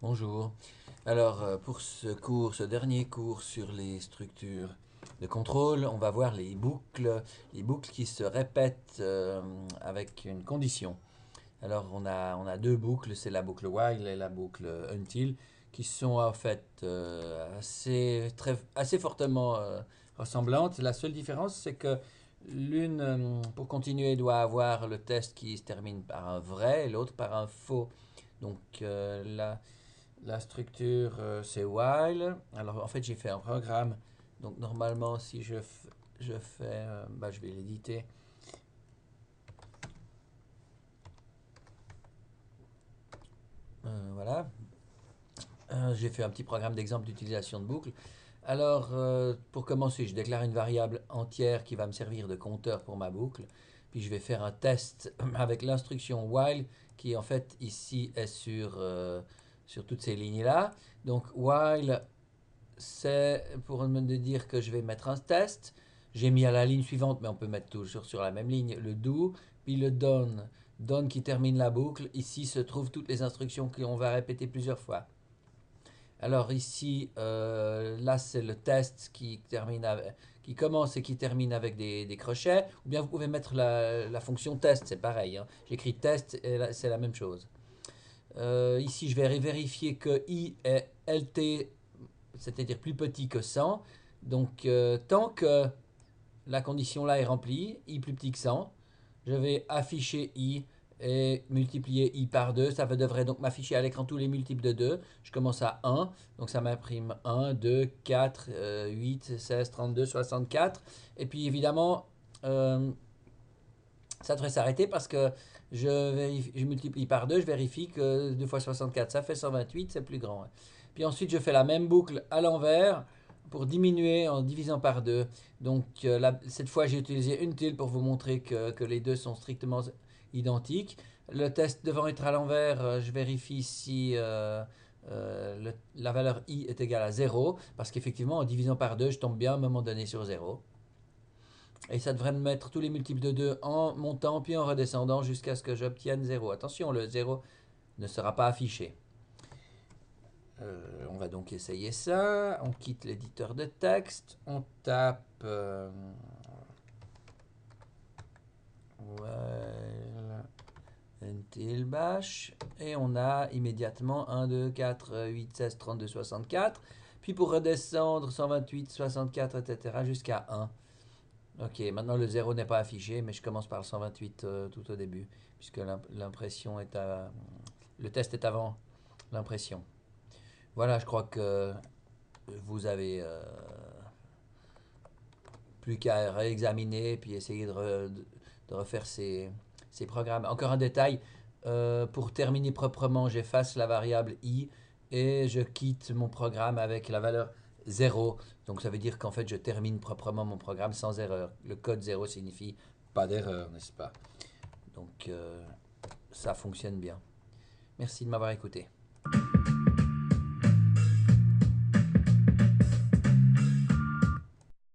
Bonjour. Alors, pour ce dernier cours sur les structures de contrôle, on va voir les boucles qui se répètent avec une condition. Alors, on a deux boucles, c'est la boucle while et la boucle until, qui sont en fait assez fortement ressemblantes. La seule différence, c'est que l'une, pour continuer, doit avoir le test qui se termine par un vrai et l'autre par un faux. Donc, la structure, c'est while. Alors, en fait, j'ai fait un programme. Donc, normalement, si je fais, je vais l'éditer. Voilà. J'ai fait un petit programme d'exemple d'utilisation de boucle. Alors, pour commencer, je déclare une variable entière qui va me servir de compteur pour ma boucle. Puis, je vais faire un test avec l'instruction while qui, en fait, ici est sur toutes ces lignes-là. Donc, while c'est pour me dire que je vais mettre un test. J'ai mis à la ligne suivante, mais on peut mettre toujours sur la même ligne, le do, puis le done. Done qui termine la boucle. Ici se trouvent toutes les instructions qu'on va répéter plusieurs fois. Alors ici, là c'est le test qui commence et qui termine avec des crochets. Ou bien vous pouvez mettre la fonction test, c'est pareil, hein. J'écris test et c'est la même chose. Ici, je vais vérifier que i est lt, c'est-à-dire plus petit que 100. Donc, tant que la condition là est remplie, i plus petit que 100, je vais afficher i et multiplier i par 2. Ça devrait donc m'afficher à l'écran tous les multiples de 2. Je commence à 1, donc ça m'imprime 1, 2, 4, 8, 16, 32, 64. Et puis évidemment, ça devrait s'arrêter parce que je multiplie par 2, je vérifie que 2 fois 64, ça fait 128, c'est plus grand. Puis ensuite, je fais la même boucle à l'envers pour diminuer en divisant par 2. Donc cette fois, j'ai utilisé une tilde pour vous montrer que les deux sont strictement identiques. Le test devant être à l'envers, je vérifie si la valeur i est égale à 0, parce qu'effectivement, en divisant par 2, je tombe bien à un moment donné sur 0. Et ça devrait me mettre tous les multiples de 2 en montant puis en redescendant jusqu'à ce que j'obtienne 0. Attention, le 0 ne sera pas affiché. On va donc essayer ça. On quitte l'éditeur de texte. On tape well, until bash. Et on a immédiatement 1, 2, 4, 8, 16, 32, 64. Puis pour redescendre 128, 64, etc. jusqu'à 1. Ok, maintenant le 0 n'est pas affiché, mais je commence par le 128 tout au début, puisque l'impression est à... Le test est avant l'impression. Voilà, je crois que vous avez plus qu'à réexaminer puis essayer de refaire ces programmes. Encore un détail, pour terminer proprement, j'efface la variable i et je quitte mon programme avec la valeur 0. Donc ça veut dire qu'en fait je termine proprement mon programme sans erreur. Le code 0 signifie pas d'erreur, n'est-ce pas? Donc ça fonctionne bien. Merci de m'avoir écouté.